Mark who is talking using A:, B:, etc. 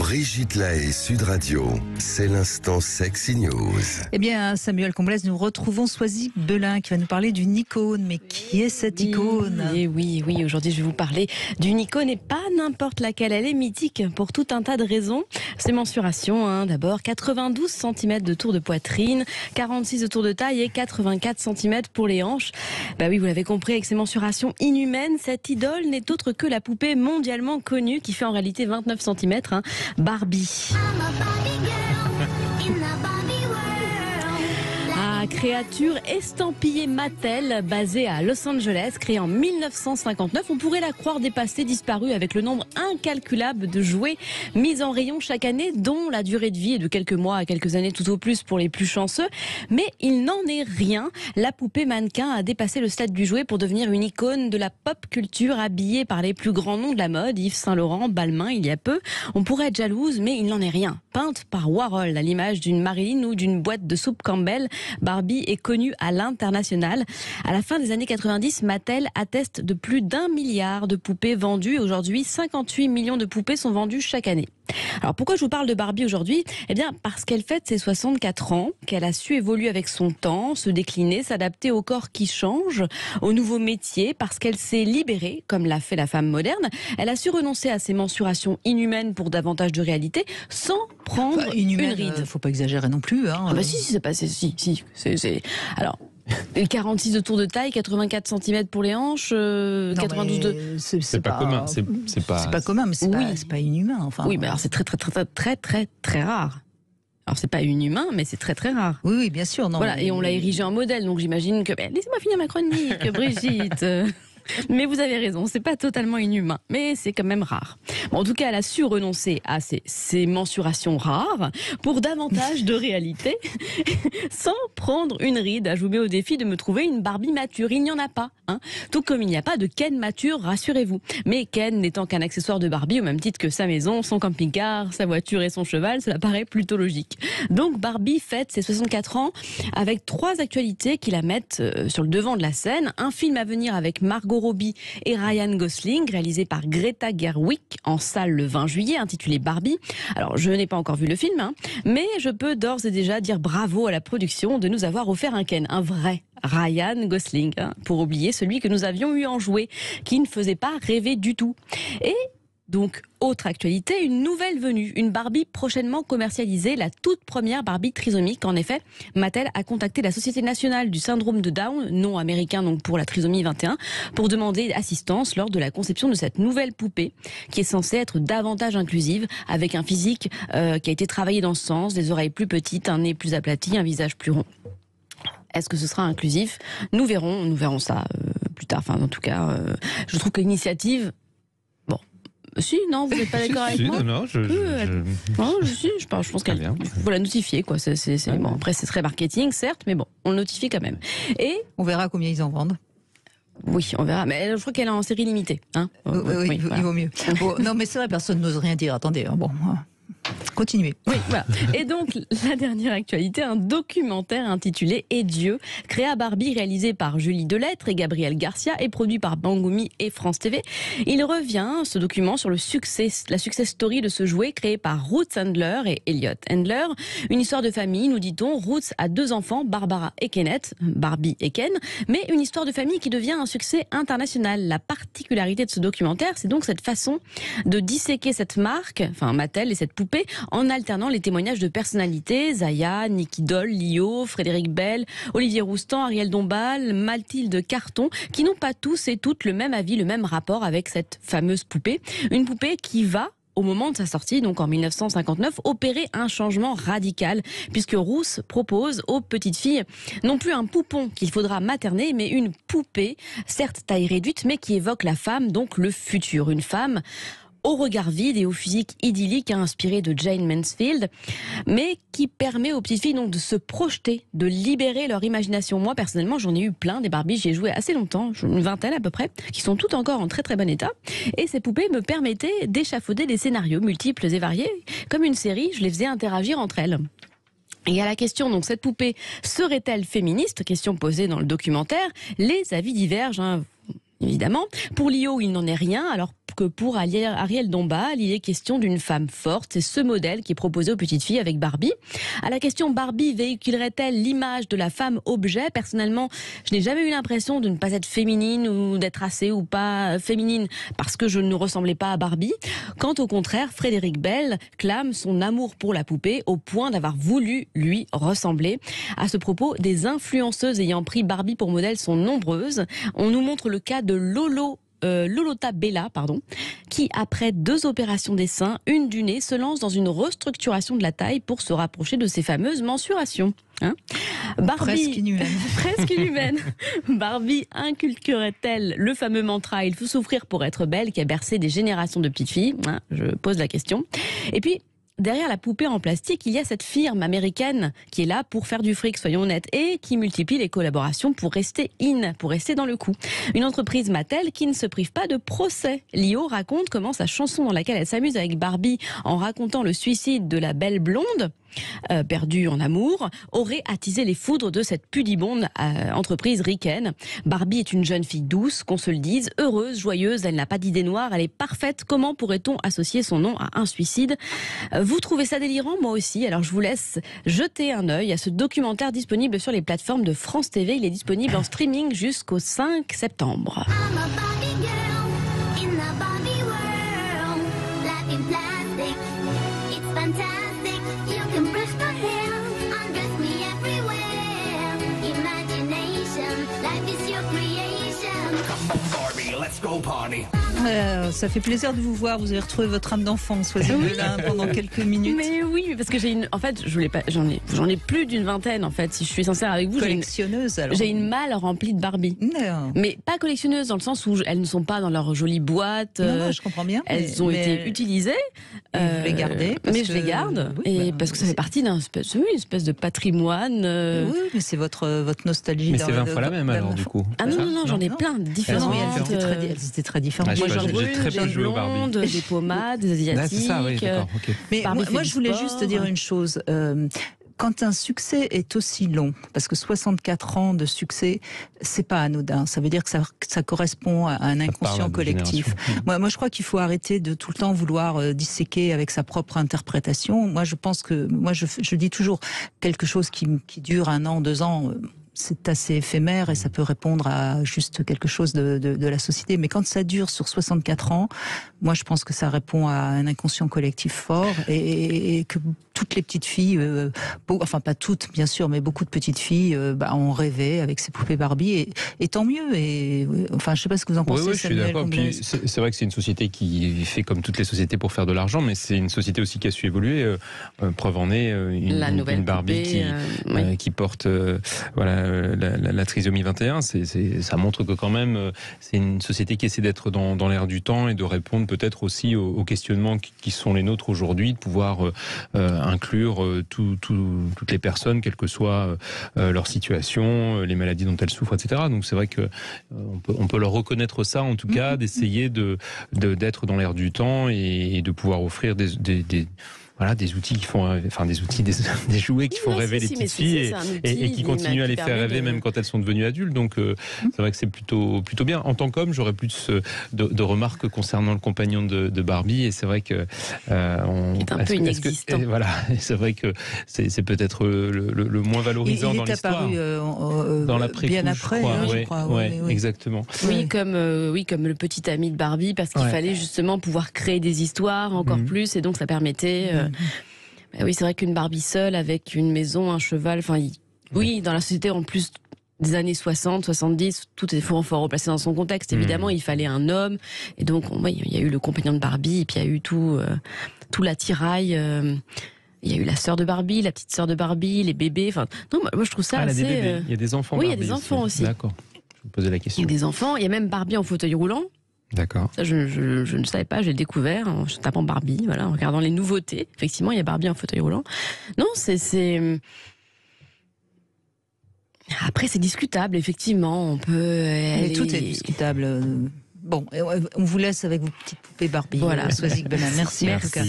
A: Brigitte Lahaie, Sud Radio, c'est l'instant Sexy News.
B: Eh bien, Samuel Comblès, nous retrouvons Swazik Belin qui va nous parler d'une icône. Mais qui est cette icône ?
C: Oui, aujourd'hui je vais vous parler d'une icône et pas n'importe laquelle. Elle est mythique pour tout un tas de raisons. Ses mensurations, d'abord 92 cm de tour de poitrine, 46 de tour de taille et 84 cm pour les hanches. Bah oui, vous l'avez compris, avec ses mensurations inhumaines, cette idole n'est autre que la poupée mondialement connue qui fait en réalité 29 cm, Barbie. Créature estampillée Mattel, basée à Los Angeles, créée en 1959. On pourrait la croire dépassée, disparue, avec le nombre incalculable de jouets mis en rayon chaque année, dont la durée de vie est de quelques mois à quelques années tout au plus pour les plus chanceux. Mais il n'en est rien. La poupée mannequin a dépassé le stade du jouet pour devenir une icône de la pop culture, habillée par les plus grands noms de la mode, Yves Saint Laurent, Balmain il y a peu. On pourrait être jalouse, mais il n'en est rien. Peinte par Warhol, à l'image d'une Marilyn ou d'une boîte de soupe Campbell, Barbie est connue à l'international. À la fin des années 90, Mattel atteste de plus d'1 milliard de poupées vendues. Aujourd'hui, 58 millions de poupées sont vendues chaque année. Alors pourquoi je vous parle de Barbie aujourd'hui ? Eh bien parce qu'elle fête ses 64 ans, qu'elle a su évoluer avec son temps, se décliner, s'adapter au corps qui change, aux nouveaux métiers, parce qu'elle s'est libérée, comme l'a fait la femme moderne. Elle a su renoncer à ses mensurations inhumaines pour davantage de réalité, sans prendre une ride.
B: Faut pas exagérer non plus.
C: Ah bah si, c'est passé. Alors. 46 de tour de taille, 84 cm pour les hanches, 92 de...
D: C'est pas commun. C'est pas
B: commun, mais c'est pas inhumain. Enfin,
C: oui, mais alors c'est très rare. Alors c'est pas inhumain, mais c'est très rare.
B: Oui, bien sûr. Non,
C: voilà, et on l'a érigé en modèle, donc j'imagine que... Laissez-moi finir ma chronique, Brigitte. Mais vous avez raison, c'est pas totalement inhumain, mais c'est quand même rare. Bon, en tout cas, elle a su renoncer à ces mensurations rares pour davantage de réalité, sans prendre une ride. Je vous mets au défi de me trouver une Barbie mature. Il n'y en a pas, tout comme il n'y a pas de Ken mature, rassurez-vous. Mais Ken n'étant qu'un accessoire de Barbie, au même titre que sa maison, son camping-car, sa voiture et son cheval, cela paraît plutôt logique. Donc Barbie fête ses 64 ans avec 3 actualités qui la mettent sur le devant de la scène. Un film à venir avec Margot Robbie et Ryan Gosling, réalisé par Greta Gerwig, en salle le 20 juillet, intitulé Barbie. Alors, je n'ai pas encore vu le film, mais je peux d'ores et déjà dire bravo à la production de nous avoir offert un Ken, un vrai Ryan Gosling, pour oublier celui que nous avions eu en jouet, qui ne faisait pas rêver du tout. Et donc, autre actualité, une nouvelle venue, une Barbie prochainement commercialisée, la toute première Barbie trisomique. En effet, Mattel a contacté la Société nationale du syndrome de Down, nom américain donc pour la trisomie 21, pour demander assistance lors de la conception de cette nouvelle poupée qui est censée être davantage inclusive, avec un physique qui a été travaillé dans ce sens, des oreilles plus petites, un nez plus aplati, un visage plus rond. Est-ce que ce sera inclusif ? Nous verrons ça plus tard. Enfin, en tout cas, je trouve que l'initiative... Si, non, vous n'êtes pas d'accord avec moi ?
D: Non, je
C: pense qu'il faut la notifier, quoi. Bon, après, c'est très marketing, certes, mais bon, on le notifie quand même. Et
B: on verra combien ils en vendent.
C: Oui, on verra. Mais je crois qu'elle est en série limitée.
B: Oui, voilà. Il vaut mieux. Bon, non, mais c'est vrai, personne n'ose rien dire. Attendez, continuez.
C: Oui, voilà. Et donc, la dernière actualité, un documentaire intitulé Et Dieu, créé à Barbie, réalisé par Julie Delettre et Gabriel Garcia et produit par Bangoumi et France TV. Il revient, ce document, sur la success story de ce jouet créé par Ruth Handler et Elliot Handler. Une histoire de famille, nous dit-on. Ruth a 2 enfants, Barbara et Kenneth, Barbie et Ken, mais une histoire de famille qui devient un succès international. La particularité de ce documentaire, c'est donc cette façon de disséquer cette marque, enfin Mattel et cette poupée, en alternant les témoignages de personnalités, Zaya, Nicky Doll, Lio, Frédéric Bell, Olivier Roustan, Ariel Dombal, Mathilde Carton, qui n'ont pas tous et toutes le même avis, le même rapport avec cette fameuse poupée. Une poupée qui va, au moment de sa sortie, donc en 1959, opérer un changement radical, puisque Rousse propose aux petites filles non plus un poupon qu'il faudra materner, mais une poupée, certes taille réduite, mais qui évoque la femme, donc le futur. Une femme au regard vide et au physique idyllique, inspiré de Jane Mansfield, mais qui permet aux petites filles donc de se projeter, de libérer leur imagination. Moi, personnellement, j'en ai eu plein des Barbies, j'y ai joué assez longtemps, une vingtaine à peu près, qui sont toutes encore en très bon état. Et ces poupées me permettaient d'échafauder des scénarios multiples et variés. Comme une série, je les faisais interagir entre elles. Et à la question, donc, cette poupée serait-elle féministe ? Question posée dans le documentaire. Les avis divergent, évidemment. Pour Lio, il n'en est rien, alors que pour Ariel Dombal, il est question d'une femme forte. C'est ce modèle qui est proposé aux petites filles avec Barbie. À la question Barbie véhiculerait-elle l'image de la femme objet ? Personnellement, je n'ai jamais eu l'impression de ne pas être féminine ou d'être assez ou pas féminine parce que je ne ressemblais pas à Barbie. Quand au contraire, Frédéric Bell clame son amour pour la poupée au point d'avoir voulu lui ressembler. À ce propos, des influenceuses ayant pris Barbie pour modèle sont nombreuses. On nous montre le cas de Lolota Bella, qui après 2 opérations des seins, une du nez, se lance dans une restructuration de la taille pour se rapprocher de ses fameuses mensurations. Barbie,
B: presque inhumaine.
C: Presque inhumaine. Barbie inculquerait-elle le fameux mantra « il faut souffrir pour être belle » qui a bercé des générations de petites filles ? Je pose la question. Et puis, derrière la poupée en plastique, il y a cette firme américaine qui est là pour faire du fric, soyons honnêtes, et qui multiplie les collaborations pour rester pour rester dans le coup. Une entreprise Mattel qui ne se prive pas de procès. Lio raconte comment sa chanson dans laquelle elle s'amuse avec Barbie en racontant le suicide de la belle blonde, perdue en amour, aurait attisé les foudres de cette pudibonde entreprise ricaine. Barbie est une jeune fille douce, qu'on se le dise, heureuse, joyeuse, elle n'a pas d'idée noire, elle est parfaite. Comment pourrait-on associer son nom à un suicide ? Vous trouvez ça délirant ? Moi aussi. Alors je vous laisse jeter un œil à ce documentaire disponible sur les plateformes de France TV. Il est disponible en streaming jusqu'au 5 septembre.
B: Ça fait plaisir de vous voir. Vous avez retrouvé votre âme d'enfant, Soisy Belin, pendant quelques minutes.
C: Mais oui, parce que j'en ai plus d'une vingtaine en fait. Si je suis sincère avec vous,
B: collectionneuse.
C: J'ai une malle remplie de Barbie.
B: Non.
C: Mais pas collectionneuse dans le sens où elles ne sont pas dans leur jolie boîte.
B: Non, je comprends bien.
C: Elles ont été utilisées.
B: Vous les gardez.
C: Mais je les garde parce que ça fait partie d'une espèce de patrimoine.
B: Oui, mais c'est votre nostalgie.
D: Mais c'est 20 fois la même alors du coup.
C: Ah non, j'en ai plein de différentes.
B: Elles étaient très différentes.
C: Moi, j'en brune, des blondes, des pommades, des asiatiques.
D: C'est ça, oui, d'accord. Okay.
B: Mais moi, je voulais juste dire une chose. Quand un succès est aussi long, parce que 64 ans de succès, c'est pas anodin. Ça veut dire que ça correspond à un inconscient collectif. Moi, je crois qu'il faut arrêter de tout le temps vouloir disséquer avec sa propre interprétation. Moi, je pense que, je dis toujours quelque chose qui dure 1 an, 2 ans. C'est assez éphémère et ça peut répondre à juste quelque chose de la société. Mais quand ça dure sur 64 ans, moi je pense que ça répond à un inconscient collectif fort et que toutes les petites filles, enfin pas toutes bien sûr, mais beaucoup de petites filles ont rêvé avec ces poupées Barbie et tant mieux. Et enfin je sais pas ce que vous en pensez.
D: Oui, je suis d'accord. Puis c'est vrai que c'est une société qui fait comme toutes les sociétés pour faire de l'argent, mais c'est une société aussi qui a su évoluer. Preuve en est une Barbie qui porte la trisomie 21, ça montre que quand même c'est une société qui essaie d'être dans l'air du temps et de répondre peut-être aussi aux questionnements qui sont les nôtres aujourd'hui, de pouvoir inclure toutes les personnes, quelle que soit leur situation, les maladies dont elles souffrent, etc. Donc c'est vrai que on peut leur reconnaître ça, en tout cas, d'essayer d'être dans l'air du temps et de pouvoir offrir des outils qui font, des jouets qui font rêver les petites filles et qui continuent à les faire rêver même quand elles sont devenues adultes. Donc c'est vrai que c'est plutôt bien. En tant qu'homme, j'aurais plus de remarques concernant le compagnon de Barbie, et c'est vrai que
C: qui est un peu inexistant.
D: C'est vrai que c'est peut-être le moins valorisant dans l'histoire.
B: Il est apparu dans l'après-coup, bien après, je crois. Oui,
D: exactement.
C: Oui, comme le petit ami de Barbie, parce qu'il fallait justement pouvoir créer des histoires encore plus, et donc ça permettait. Oui, c'est vrai qu'une Barbie seule avec une maison, un cheval, oui, dans la société en plus des années 60, 70, tout est fort replacé dans son contexte. Évidemment, il fallait un homme, et donc il y a eu le compagnon de Barbie, et puis il y a eu tout l'attirail. Il y a eu la sœur de Barbie, la petite sœur de Barbie, les bébés. Moi je trouve ça assez.
D: Il y a des enfants.
C: Oui, il y a des enfants aussi.
D: D'accord. Je me posais la question.
C: Il y a des enfants. Il y a même Barbie en fauteuil roulant.
D: D'accord.
C: Ça, je ne savais pas, j'ai découvert en tapant Barbie, en regardant les nouveautés. Effectivement, il y a Barbie en fauteuil roulant. Non, c'est... Après, c'est discutable, effectivement. On peut...
B: Mais tout est discutable. Bon, on vous laisse avec vos petites poupées Barbie.
C: Voilà.
B: Soisy Belin. Merci en tout cas.